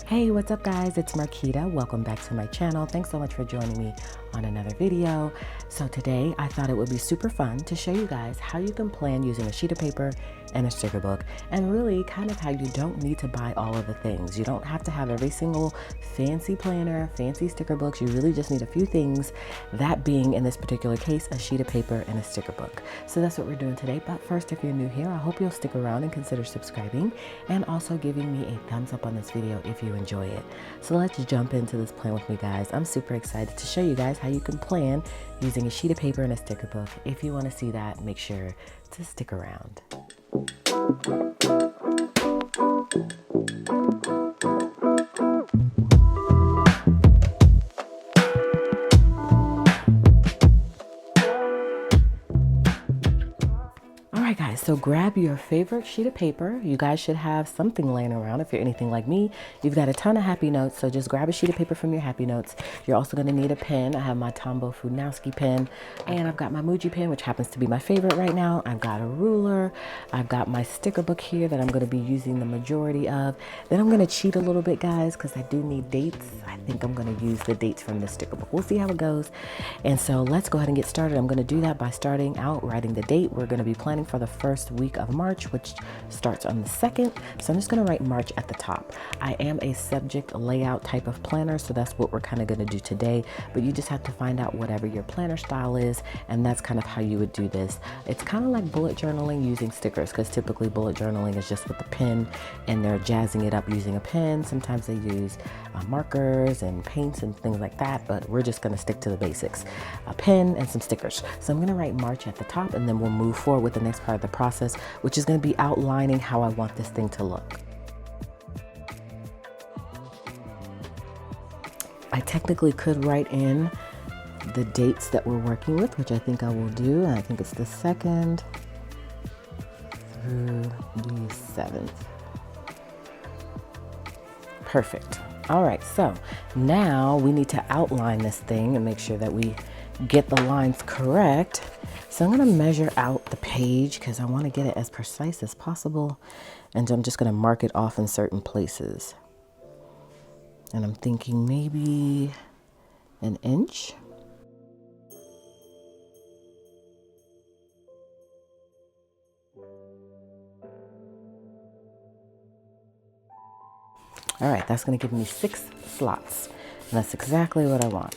Hey, what's up guys? It's Marquita. Welcome back to my channel. Thanks so much for joining me on another video. So today I thought it would be super fun to show you guys how you can plan using a sheet of paper and a sticker book, and really kind of how you don't need to buy all of the things. You don't have to have every single fancy planner, fancy sticker books. You really just need a few things, that being in this particular case a sheet of paper and a sticker book. So that's what we're doing today. But first, if you're new here, I hope you'll stick around and consider subscribing and also giving me a thumbs up on this video if you enjoy it. So let's jump into this plan with me, guys. I'm super excited to show you guys how you can plan using a sheet of paper and a sticker book. If you want to see that, make sure to stick around. Alright guys, so grab your favorite sheet of paper. You guys should have something laying around. If you're anything like me, you've got a ton of happy notes, so just grab a sheet of paper from your happy notes. You're also going to need a pen. I have my Tombow Funowski pen, and I've got my Muji pen, which happens to be my favorite right now. I've got a ruler. I've got my sticker book here that I'm going to be using the majority of. Then I'm going to cheat a little bit, guys, because I do need dates. I think I'm going to use the dates from the sticker book. We'll see how it goes. And so let's go ahead and get started. I'm going to do that by starting out writing the date. We're going to be planning for the first week of March, which starts on the 2nd. So I'm just going to write March at the top. I am a subject layout type of planner, so that's what we're kind of going to do today. But you just have to find out whatever your planner style is, and that's kind of how you would do this. It's kind of like bullet journaling using stickers, because typically bullet journaling is just with a pen and they're jazzing it up using a pen. Sometimes they use markers and paints and things like that, but we're just going to stick to the basics: a pen and some stickers. So I'm going to write March at the top, and then we'll move forward with the next part of the process, which is going to be outlining how I want this thing to look. I technically could write in the dates that we're working with, which I think I will do. And I think it's the 2nd through the 7th. Perfect. All right, so now we need to outline this thing and make sure that we get the lines correct. So I'm going to measure out the page because I want to get it as precise as possible, and I'm just going to mark it off in certain places. And I'm thinking maybe an inch. All right, that's going to give me 6 slots, and that's exactly what I want.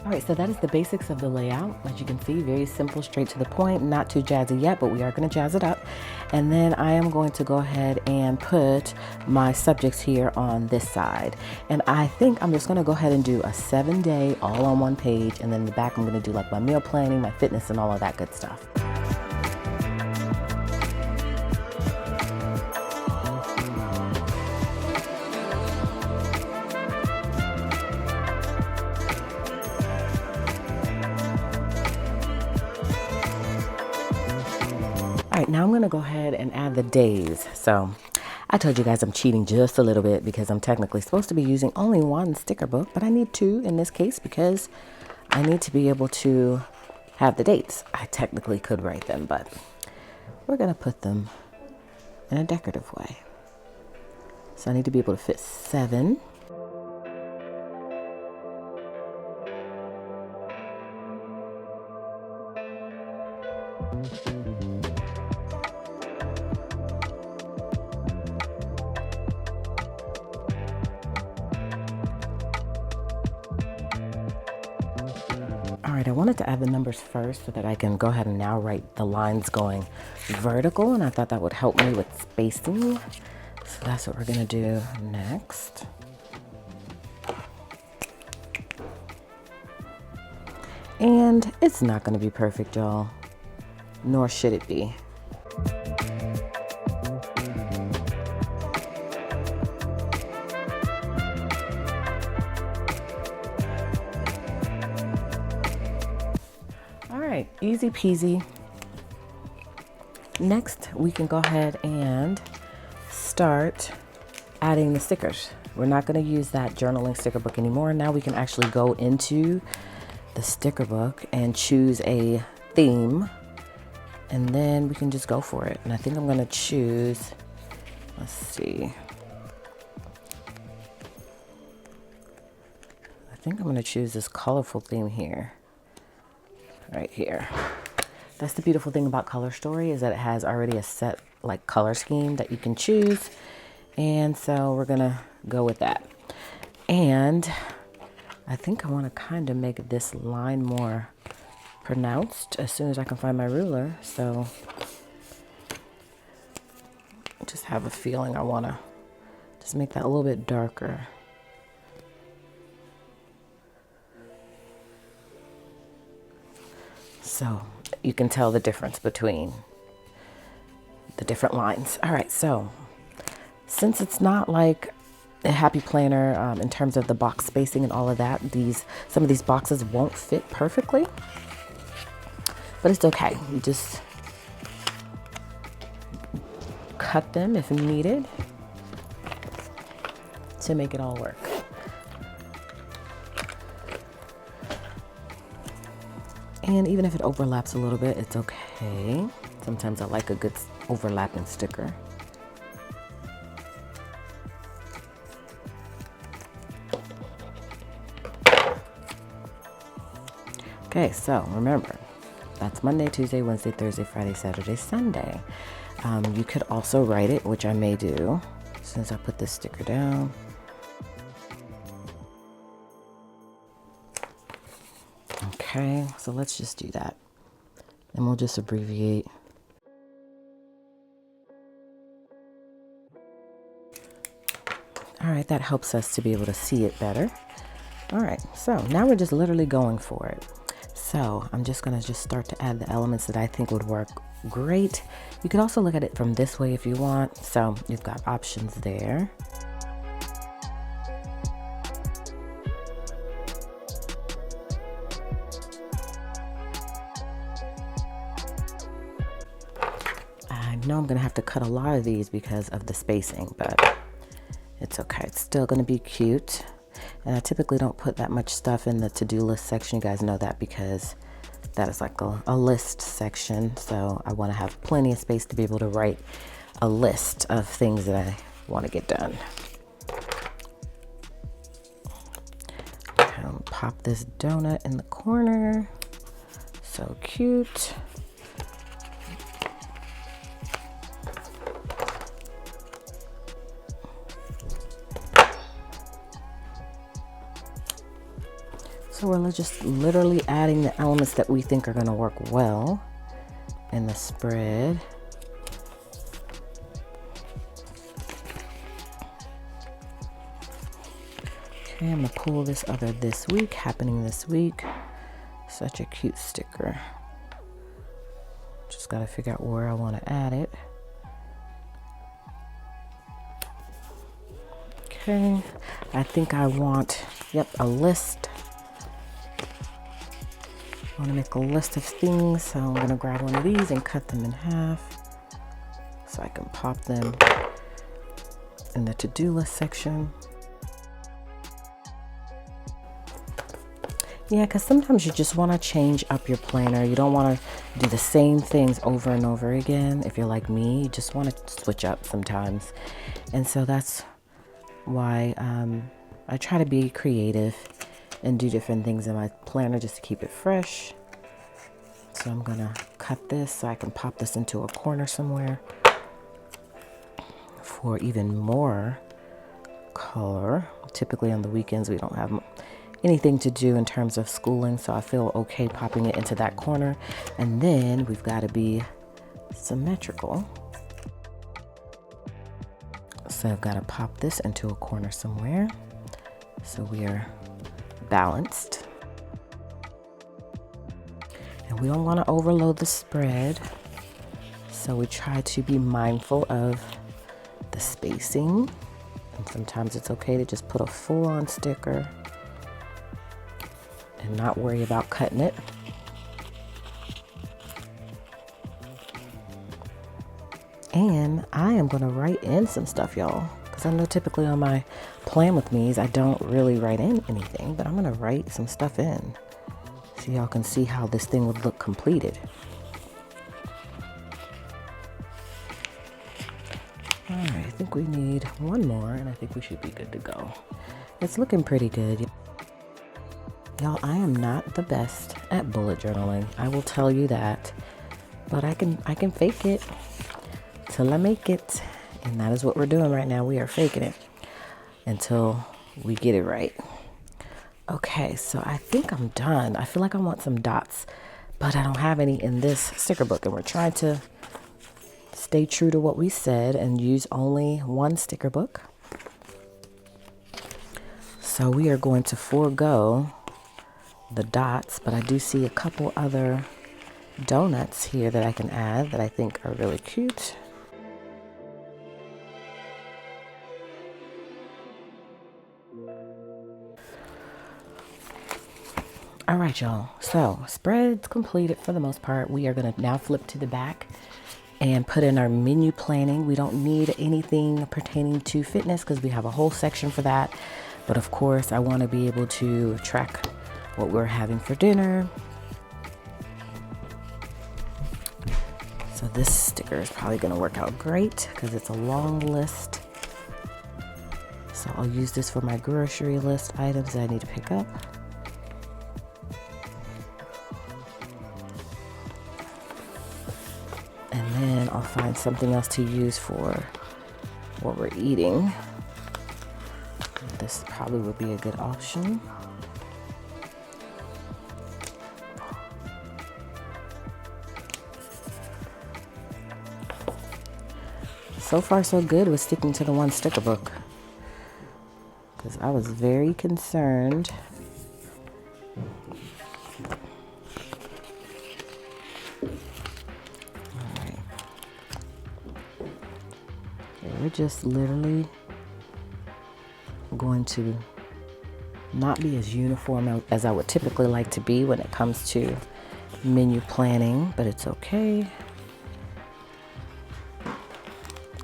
Alright, so that is the basics of the layout. As you can see, very simple, straight to the point, not too jazzy yet, but we are going to jazz it up. And then I am going to go ahead and put my subjects here on this side. And I think I'm just going to go ahead and do a 7-day all on one page, and then in the back I'm going to do like my meal planning, my fitness, and all of that good stuff. All right, now I'm going to go ahead and add the days. So I told you guys I'm cheating just a little bit because I'm technically supposed to be using only one sticker book, but I need 2 in this case because I need to be able to have the dates. I technically could write them, but we're going to put them in a decorative way. So I need to be able to fit 7. All right, I wanted to add the numbers first so that I can go ahead and now write the lines going vertical, and I thought that would help me with spacing. So that's what we're going to do next. And it's not going to be perfect, y'all, nor should it be. right, easy peasy. next we can go ahead and start adding the stickers. We're not going to use that journaling sticker book anymore. Now we can actually go into the sticker book and choose a theme, and then we can just go for it. And I think I'm going to choose, let's see, I think I'm going to choose this colorful theme here, right here. That's the beautiful thing about Color Story, is that it has already a set like color scheme that you can choose. And so we're gonna go with that. And I think I want to kind of make this line more pronounced as soon as I can find my ruler. So I just have a feeling I want to just make that a little bit darker. So you can tell the difference between the different lines. All right, so since it's not like a happy planner in terms of the box spacing and all of that, some of these boxes won't fit perfectly, but it's okay. You just cut them if needed to make it all work. And even if it overlaps a little bit, it's okay. Sometimes I like a good overlapping sticker. Okay, so remember, that's Monday, Tuesday, Wednesday, Thursday, Friday, Saturday, Sunday. You could also write it, which I may do as soon as I put this sticker down. Okay, so let's just do that. And we'll just abbreviate. All right, that helps us to be able to see it better. All right, so now we're just literally going for it. So I'm just gonna start to add the elements that I think would work great. You could also look at it from this way if you want. So you've got options there. I know I'm gonna have to cut a lot of these because of the spacing, but it's okay. It's still gonna be cute. And I typically don't put that much stuff in the to-do list section. You guys know that because that is like a list section. So I want to have plenty of space to be able to write a list of things that I want to get done. Pop this donut in the corner. So cute. So we're just literally adding the elements that we think are going to work well in the spread. Okay, I'm going to pull this other this week, happening this week. Such a cute sticker. Just got to figure out where I want to add it. Okay, I think I want, a list. I want to make a list of things, so I'm going to grab one of these and cut them in half so I can pop them in the to-do list section. Yeah, because sometimes you just want to change up your planner. You don't want to do the same things over and over again. If you're like me, you just want to switch up sometimes. And so that's why I try to be creative and do different things in my planner just to keep it fresh. So I'm gonna cut this so I can pop this into a corner somewhere for even more color. Typically on the weekends we don't have anything to do in terms of schooling, so I feel okay popping it into that corner. And then we've got to be symmetrical. So I've got to pop this into a corner somewhere so we are balanced. And we don't want to overload the spread, so we try to be mindful of the spacing. And sometimes it's okay to just put a full-on sticker and not worry about cutting it. And I am going to write in some stuff, y'all, because I know typically on my plan with me's, I don't really write in anything, but I'm going to write some stuff in so y'all can see how this thing would look completed. All right, I think we need one more, and I think we should be good to go. It's looking pretty good. Y'all, I am not the best at bullet journaling. I will tell you that, but I can fake it till I make it. And that is what we're doing right now. We are faking it until we get it right. Okay, so I think I'm done. I feel like I want some dots, but I don't have any in this sticker book, and we're trying to stay true to what we said and use only one sticker book. So we are going to forego the dots, but I do see a couple other donuts here that I can add that I think are really cute. All right, y'all. So spread's completed for the most part. We are going to now flip to the back and put in our menu planning. We don't need anything pertaining to fitness because we have a whole section for that. But of course, I want to be able to track what we're having for dinner. So this sticker is probably going to work out great because it's a long list. So I'll use this for my grocery list items that I need to pick up. And then I'll find something else to use for what we're eating. This probably would be a good option. So far so good with sticking to the one sticker book, because I was very concerned we're just literally going to not be as uniform as I would typically like to be when it comes to menu planning, but it's okay.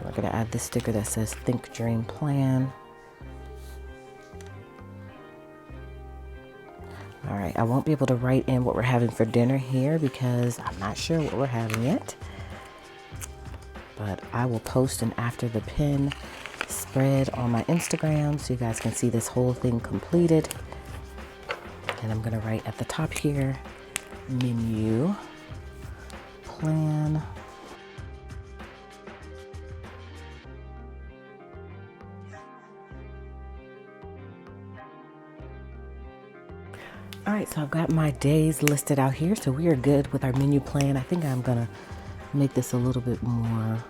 We're going to add this sticker that says Think, Dream, Plan. All right, I won't be able to write in what we're having for dinner here because I'm not sure what we're having yet. But I will post an after the pin spread on my Instagram so you guys can see this whole thing completed. And I'm going to write at the top here, menu plan. All right, so I've got my days listed out here, so we are good with our menu plan. I think I'm gonna make this a little bit more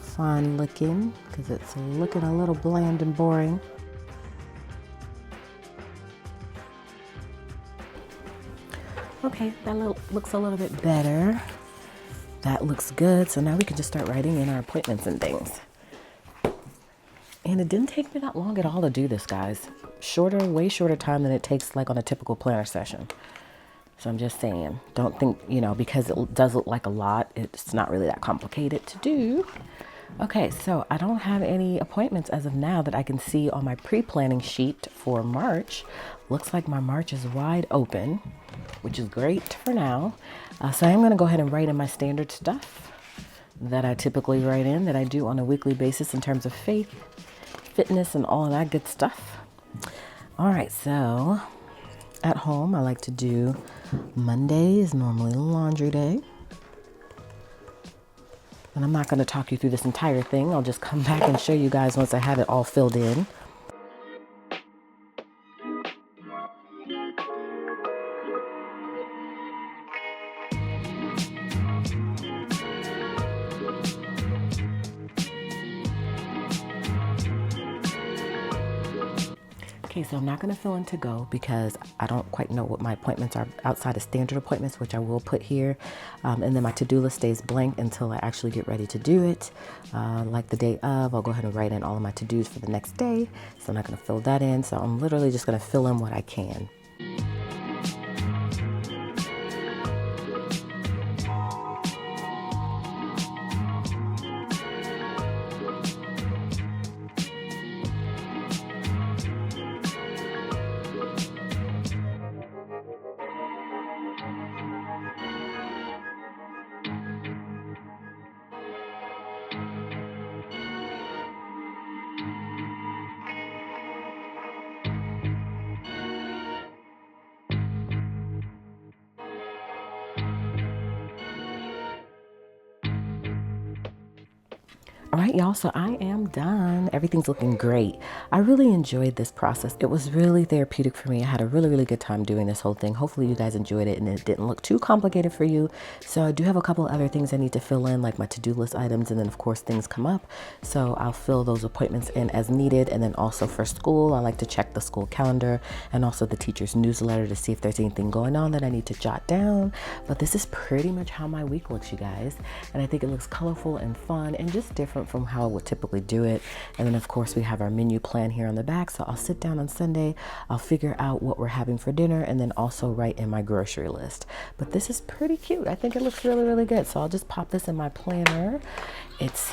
fun looking because it's looking a little bland and boring. Okay, that looks a little bit better. That looks good. So now we can just start writing in our appointments and things. And it didn't take me that long at all to do this, guys. Way shorter time than it takes like on a typical planner session. So I'm just saying, don't think, because it does look like a lot, it's not really that complicated to do. Okay, so I don't have any appointments as of now that I can see on my pre-planning sheet for March. Looks like my March is wide open, which is great for now. So I'm going to go ahead and write in my standard stuff that I typically write in, that I do on a weekly basis in terms of faith, fitness, and all of that good stuff. All right, so at home, I like to do Monday is normally laundry day. And I'm not going to talk you through this entire thing. I'll just come back and show you guys once I have it all filled in. Okay, so I'm not going to fill in to go because I don't quite know what my appointments are outside of standard appointments, which I will put here. And then my to-do list stays blank until I actually get ready to do it. Like the day of, I'll go ahead and write in all of my to-dos for the next day. So I'm not going to fill that in. So I'm literally just going to fill in what I can. All right, y'all, so I am done. Everything's looking great. I really enjoyed this process. It was really therapeutic for me. I had a really, really good time doing this whole thing. Hopefully you guys enjoyed it and it didn't look too complicated for you. So I do have a couple of other things I need to fill in, like my to-do list items, and then of course things come up. So I'll fill those appointments in as needed. And then also for school, I like to check the school calendar and also the teacher's newsletter to see if there's anything going on that I need to jot down. But this is pretty much how my week looks, you guys. And I think it looks colorful and fun and just different from how I would typically do it. And then of course we have our menu plan here on the back. So I'll sit down on Sunday, I'll figure out what we're having for dinner, and then also write in my grocery list. But this is pretty cute. I think it looks really, really good. So I'll just pop this in my planner. It's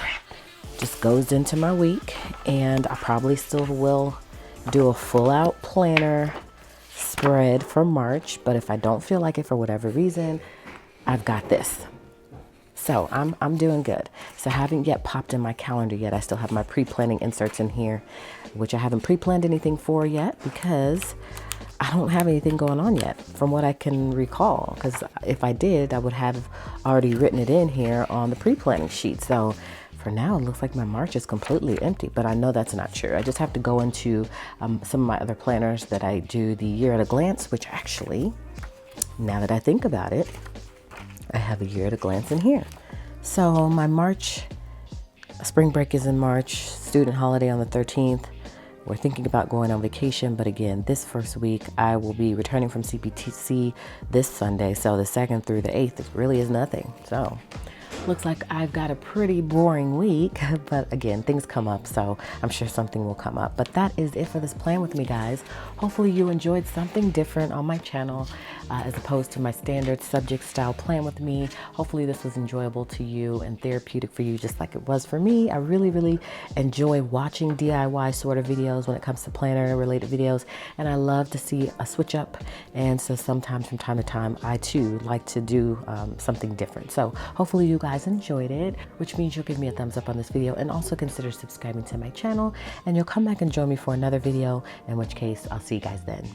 just goes into my week, and I probably still will do a full out planner spread for March. But if I don't feel like it for whatever reason, I've got this. So I'm doing good. So I haven't yet popped in my calendar yet. I still have my pre-planning inserts in here, which I haven't pre-planned anything for yet because I don't have anything going on yet from what I can recall. Because if I did, I would have already written it in here on the pre-planning sheet. So for now, it looks like my March is completely empty, but I know that's not true. I just have to go into some of my other planners that I do the year at a glance, which actually, now that I think about it, I have a year at a glance in here. So my March, spring break is in March, student holiday on the 13th. We're thinking about going on vacation, but again, this first week, I will be returning from CPTC this Sunday. So the 2nd through the 8th, it really is nothing. So looks like I've got a pretty boring week, but again, things come up, so I'm sure something will come up. But that is it for this plan with me, guys. Hopefully you enjoyed something different on my channel as opposed to my standard subject style plan with me. Hopefully this was enjoyable to you and therapeutic for you, just like it was for me. I really, really enjoy watching DIY sort of videos when it comes to planner related videos, and I love to see a switch up. And so sometimes from time to time, I too like to do something different. So hopefully you guys enjoyed it, which means you'll give me a thumbs up on this video and also consider subscribing to my channel, and you'll come back and join me for another video, in which case I'll see you guys then.